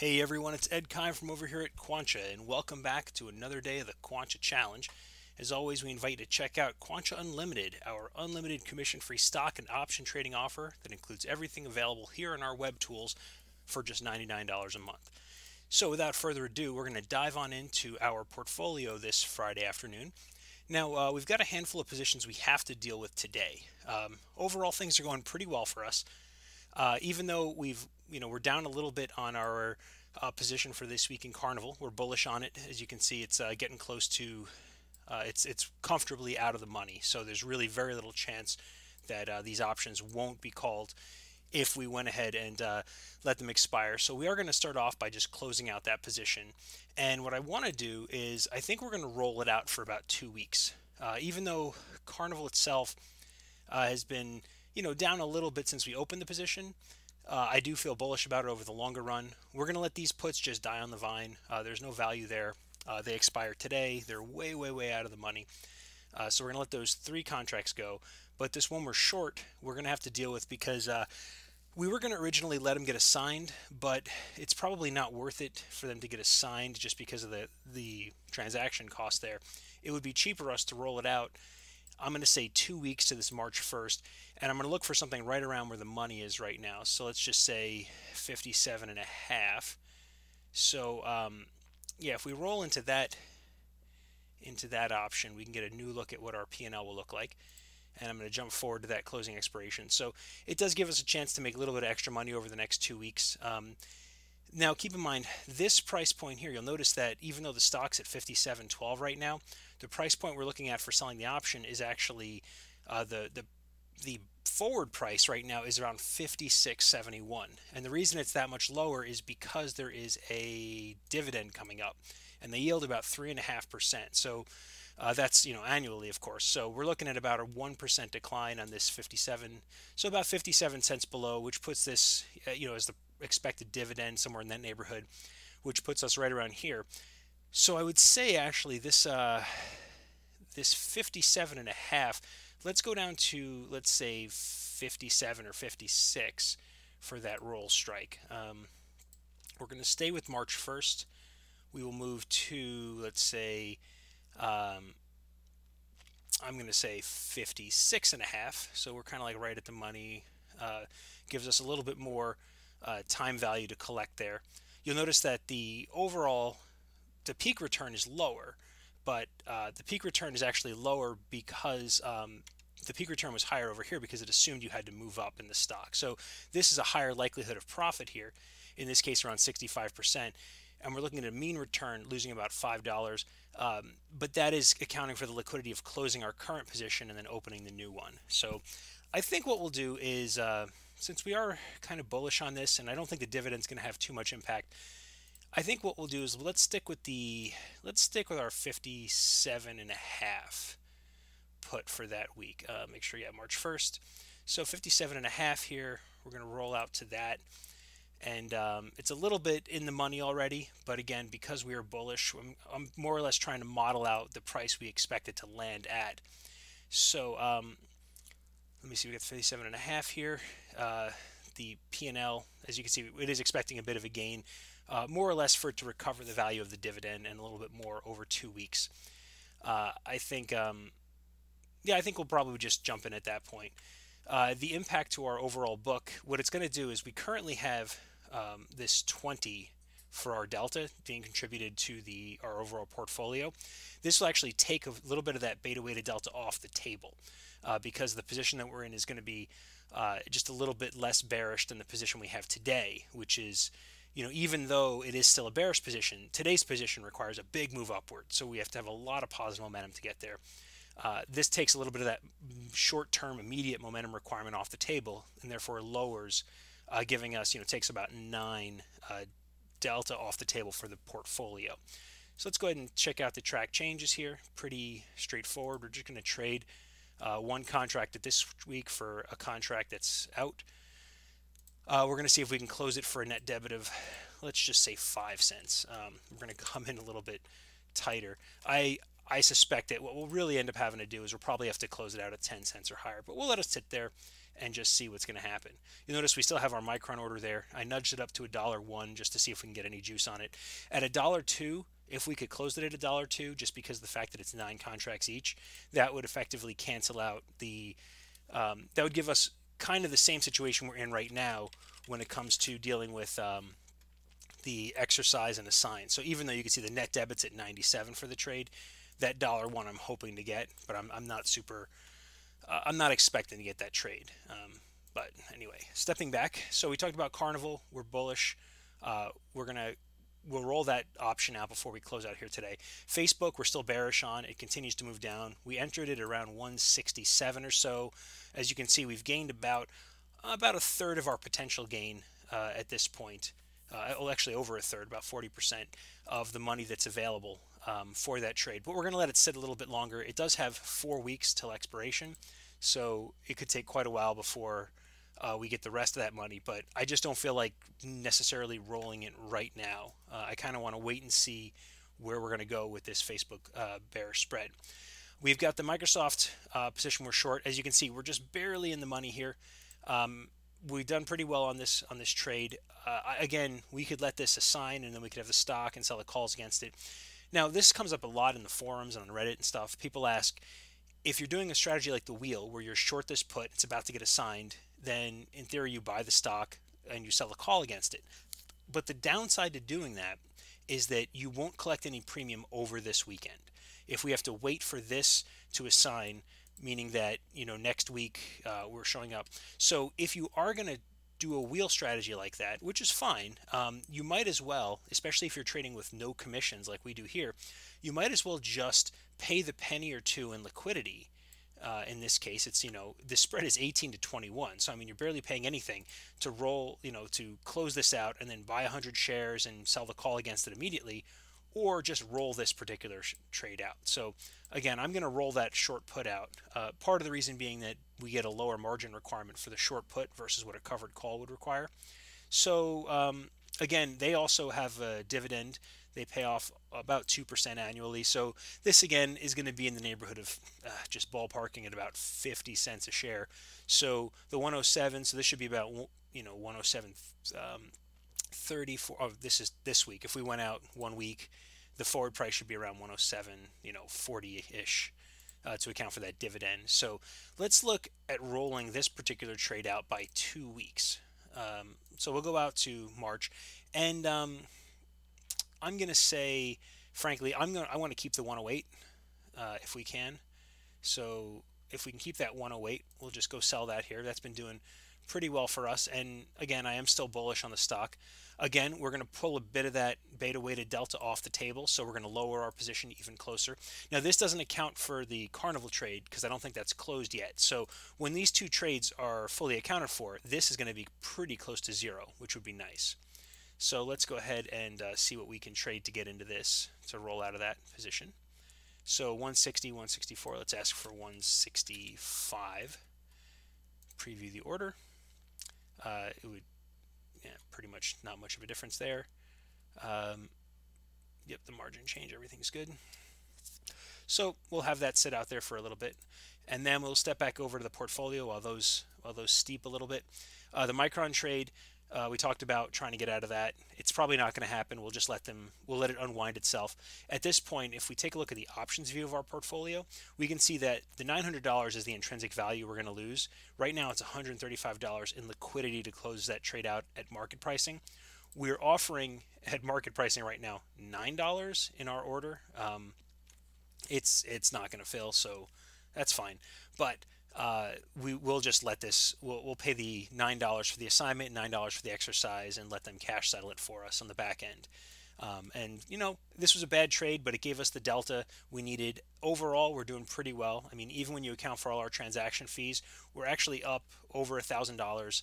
Hey everyone, it's Ed Kime from over here at Quantcha, and welcome back to another day of the Quantcha Challenge. As always, we invite you to check out Quantcha Unlimited, our unlimited commission-free stock and option trading offer that includes everything available here in our web tools for just $99 a month. So without further ado, we're going to dive on into our portfolio this Friday afternoon. Now, we've got a handful of positions we have to deal with today. Overall, things are going pretty well for us. Even though we're down a little bit on our position for this week in Carnival, we're bullish on it. As you can see, it's getting close to, it's comfortably out of the money. So there's really very little chance that these options won't be called if we went ahead and let them expire. So we are going to start off by just closing out that position. And what I want to do is I think we're going to roll it out for about 2 weeks. Even though Carnival itself has been down a little bit since we opened the position. I do feel bullish about it over the longer run. We're going to let these puts just die on the vine. There's no value there. They expire today. They're way, way, way out of the money. So we're going to let those three contracts go. But this one we're short, we're going to have to deal with because we were going to originally let them get assigned, but it's probably not worth it for them to get assigned just because of the transaction cost there. It would be cheaper for us to roll it out. I'm going to say 2 weeks to this March 1st, and I'm going to look for something right around where the money is right now. So let's just say 57 and a half. So yeah, if we roll into that option, we can get a new look at what our P&L will look like. And I'm going to jump forward to that closing expiration. So it does give us a chance to make a little bit of extra money over the next 2 weeks. Now, keep in mind, this price point here, you'll notice that even though the stock's at 57.12 right now, the price point we're looking at for selling the option is actually the forward price right now is around 56.71. And the reason it's that much lower is because there is a dividend coming up, and they yield about 3.5%. So that's annually, of course. So we're looking at about a 1% decline on this 57. So about 57 cents below, which puts this as the expected dividend somewhere in that neighborhood, which puts us right around here. So I would say actually this 57 and a half, let's go down to, let's say, 57 or 56 for that roll strike. We're going to stay with March 1st. We will move to, let's say, I'm going to say 56 and a half. So we're kind of like right at the money. Gives us a little bit more time value to collect there. You'll notice that the peak return is lower, but the peak return is actually lower because the peak return was higher over here because it assumed you had to move up in the stock. So this is a higher likelihood of profit here, in this case around 65%. And we're looking at a mean return losing about $5. But that is accounting for the liquidity of closing our current position and then opening the new one. So I think what we'll do is, since we are kind of bullish on this, and I don't think the dividend's going to have too much impact, I think what we'll do is let's stick with our 57 and a half put for that week. Make sure you have March 1st. So 57 and a half here. We're going to roll out to that. And it's a little bit in the money already, but again, because we are bullish, I'm more or less trying to model out the price we expect it to land at. So let me see, we got 57 and a half here. The P&L, as you can see, it is expecting a bit of a gain, more or less for it to recover the value of the dividend and a little bit more over 2 weeks. I think, yeah, I think we'll probably just jump in at that point. The impact to our overall book, what it's going to do is we currently have this 20 for our delta being contributed to our overall portfolio. This will actually take a little bit of that beta weighted delta off the table because the position that we're in is going to be just a little bit less bearish than the position we have today, which is, even though it is still a bearish position, today's position requires a big move upward. So we have to have a lot of positive momentum to get there. This takes a little bit of that short-term immediate momentum requirement off the table and therefore lowers, giving us, takes about 9 delta off the table for the portfolio. So let's go ahead and check out the track changes here. Pretty straightforward. We're just going to trade one contract at this week for a contract that's out. We're going to see if we can close it for a net debit of, let's just say 5 cents. We're going to come in a little bit tighter. I suspect that what we'll really end up having to do is we'll probably have to close it out at 10 cents or higher, but we'll let it sit there and just see what's going to happen. You notice we still have our Micron order there. I nudged it up to $1 just to see if we can get any juice on it. At $1.02, if we could close it at $1.02, just because of the fact that it's 9 contracts each, that would effectively cancel out the. That would give us kind of the same situation we're in right now when it comes to dealing with the exercise and assign. So even though you can see the net debits at 97 for the trade, that $1 I'm hoping to get, but I'm not super. I'm not expecting to get that trade. But anyway, stepping back. So we talked about Carnival. We're bullish. We'll roll that option out before we close out here today. Facebook, we're still bearish on. It continues to move down. We entered it around 167 or so. As you can see, we've gained about a third of our potential gain at this point. Well, actually over a third, about 40% of the money that's available for that trade. But we're going to let it sit a little bit longer. It does have 4 weeks till expiration, so it could take quite a while before we get the rest of that money. But I just don't feel like necessarily rolling it right now. I kind of want to wait and see where we're going to go with this Facebook bearish spread. We've got the Microsoft position we're short. As you can see, we're just barely in the money here. We've done pretty well on this trade. Again, we could let this assign, and then we could have the stock and sell the calls against it. Now, this comes up a lot in the forums and on Reddit and stuff. People ask, if you're doing a strategy like the wheel, where you're short this put, it's about to get assigned, then in theory you buy the stock and you sell the call against it. But the downside to doing that is that you won't collect any premium over this weekend. If we have to wait for this to assign, meaning that next week we're showing up. So if you are going to do a wheel strategy like that, which is fine, you might as well, especially if you're trading with no commissions like we do here, you might as well just pay the penny or two in liquidity. In this case, it's the spread is 18 to 21, so I mean you're barely paying anything to roll, to close this out and then buy 100 shares and sell the call against it immediately, or just roll this particular trade out. So again, I'm going to roll that short put out. Part of the reason being that we get a lower margin requirement for the short put versus what a covered call would require. So again, they also have a dividend. They pay off about 2% annually. So this again is going to be in the neighborhood of just ballparking at about 50 cents a share. So the 107, so this should be about 107. 34. Oh, this is this week. If we went out 1 week, the forward price should be around 107, 40-ish to account for that dividend. So let's look at rolling this particular trade out by 2 weeks. So we'll go out to March, and I'm going to say, frankly, I want to keep the 108 if we can. So if we can keep that 108, we'll just go sell that here. That's been doing pretty well for us, and again, I am still bullish on the stock. Again, we're going to pull a bit of that beta weighted delta off the table, so we're going to lower our position even closer. Now, this doesn't account for the Carnival trade because I don't think that's closed yet. So when these two trades are fully accounted for, this is going to be pretty close to zero, which would be nice. So let's go ahead and see what we can trade to get into this to roll out of that position. So 160, 164, let's ask for 165. Preview the order. It would, pretty much not much of a difference there. Yep, the margin change, everything's good. So we'll have that sit out there for a little bit, and then we'll step back over to the portfolio while those steep a little bit. The Micron trade, we talked about trying to get out of that. It's probably not going to happen. We'll just let it unwind itself. At this point, if we take a look at the options view of our portfolio, we can see that the $900 is the intrinsic value we're going to lose. Right now, it's $135 in liquidity to close that trade out at market pricing. We're offering at market pricing right now $9 in our order. It's not going to fill, so that's fine. But we will just let this, we'll pay the $9 for the assignment, $9 for the exercise, and let them cash settle it for us on the back end. And this was a bad trade, but it gave us the delta we needed. Overall, we're doing pretty well. I mean, even when you account for all our transaction fees, we're actually up over $1,000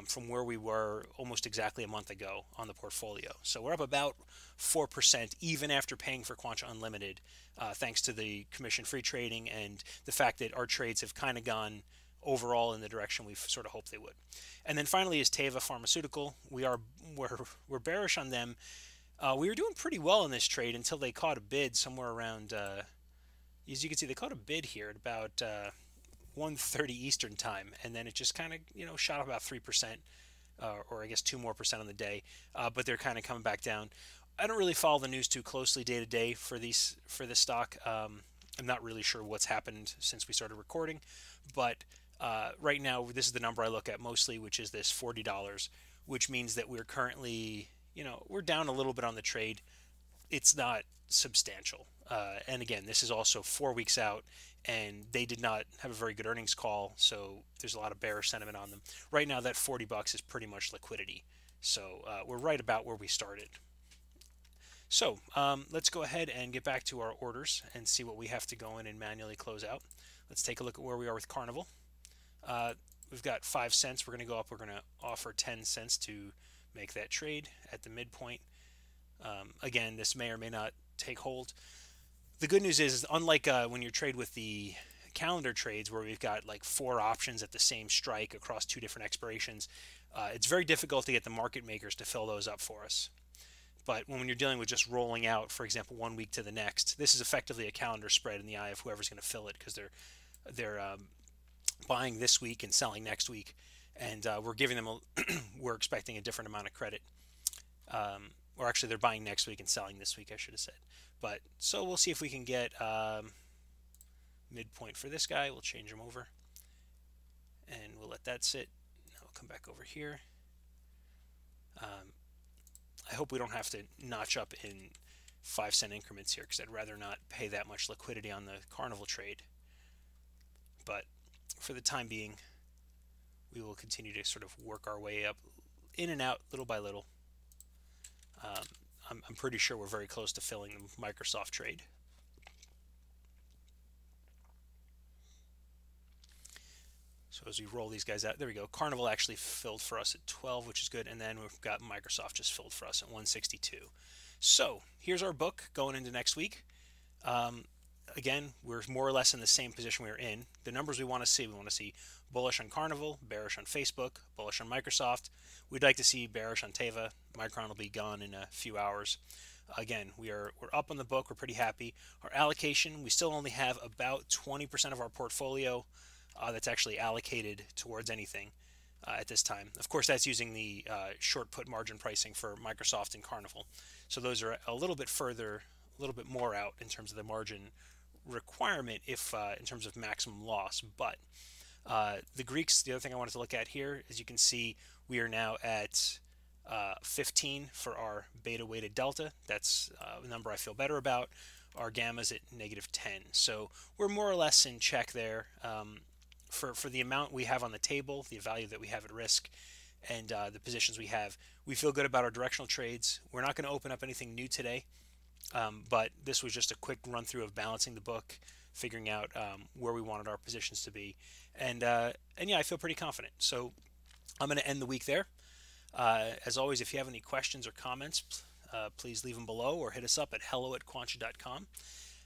from where we were almost exactly a month ago on the portfolio. So we're up about 4% even after paying for Quantcha Unlimited, thanks to the commission-free trading and the fact that our trades have kind of gone overall in the direction we've sort of hoped they would. And then finally is Teva Pharmaceutical. We're bearish on them. We were doing pretty well in this trade until they caught a bid somewhere around As you can see, they caught a bid here at about 1:30 Eastern time, and then it just kind of shot up about 3%, or I guess 2% on the day. But they're kind of coming back down. I don't really follow the news too closely day to day for this stock. I'm not really sure what's happened since we started recording, but right now this is the number I look at mostly, which is this $40, which means that we're currently we're down a little bit on the trade. It's not substantial. And again, this is also 4 weeks out, and they did not have a very good earnings call, so there's a lot of bearish sentiment on them. Right now, that $40 is pretty much liquidity. So we're right about where we started. So let's go ahead and get back to our orders and see what we have to go in and manually close out. Let's take a look at where we are with Carnival. We've got 5 cents. We're going to go up. We're going to offer 10 cents to make that trade at the midpoint. Again, this may or may not take hold. The good news is unlike when you trade with the calendar trades where we've got like 4 options at the same strike across 2 different expirations, it's very difficult to get the market makers to fill those up for us. But when you're dealing with just rolling out, for example, 1 week to the next, this is effectively a calendar spread in the eye of whoever's going to fill it, because they're buying this week and selling next week, and we're giving them we're expecting a different amount of credit. Or actually, they're buying next week and selling this week, I should have said. But so we'll see if we can get midpoint for this guy. We'll change him over, and we'll let that sit. Now we'll come back over here. I hope we don't have to notch up in 5-cent increments here, because I'd rather not pay that much liquidity on the Carnival trade. But for the time being, we will continue to sort of work our way up, in and out, little by little. I'm pretty sure we're very close to filling the Microsoft trade. So as we roll these guys out, there we go. Carnival actually filled for us at 12, which is good. And then we've got Microsoft just filled for us at 162. So here's our book going into next week. Again, we're more or less in the same position we were in. The numbers we want to see bullish on Carnival, bearish on Facebook, bullish on Microsoft. We'd like to see bearish on Teva. Micron will be gone in a few hours. Again, we're up on the book. We're pretty happy. Our allocation, we still only have about 20% of our portfolio that's actually allocated towards anything at this time. Of course, that's using the short put margin pricing for Microsoft and Carnival. So those are a little bit further, a little bit more out in terms of the margin requirement, if in terms of maximum loss. But the Greeks, the other thing I wanted to look at here, as you can see, we are now at 15 for our beta weighted delta. That's a number I feel better about. Our gamma's at -10. So we're more or less in check there. For the amount we have on the table, the value that we have at risk, and the positions we have, we feel good about our directional trades. We're not going to open up anything new today, but this was just a quick run through of balancing the book, figuring out where we wanted our positions to be, and yeah, I feel pretty confident. So I'm going to end the week there. As always, if you have any questions or comments, please leave them below or hit us up at hello@quantcha.com.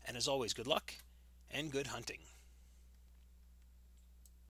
And as always, good luck and good hunting.